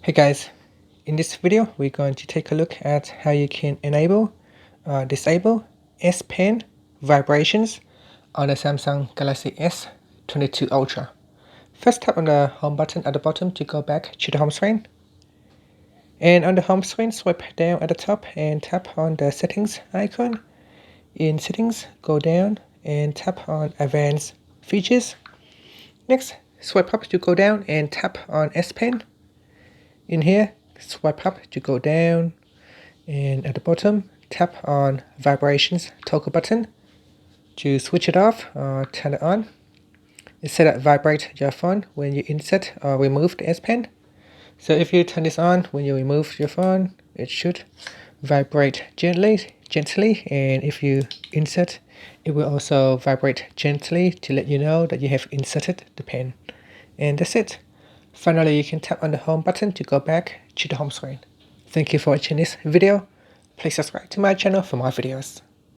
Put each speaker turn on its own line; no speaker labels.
Hey guys, in this video we're going to take a look at how you can enable disable S Pen vibrations on the Samsung Galaxy S22 Ultra. First, tap on the home button at the bottom to go back to the home screen. And on the home screen, swipe down at the top and tap on the settings icon. In settings, go down and tap on advanced features. Next, swipe up to go down and tap on S Pen. In here, swipe up to go down, and at the bottom, tap on vibrations toggle button to switch it off or turn it on. It set up vibrate your phone when you insert or remove the S Pen. So if you turn this on when you remove your phone, it should vibrate gently, and if you insert, it will also vibrate gently to let you know that you have inserted the pen. And that's it. Finally, you can tap on the home button to go back to the home screen. Thank you for watching this video. Please subscribe to my channel for more videos.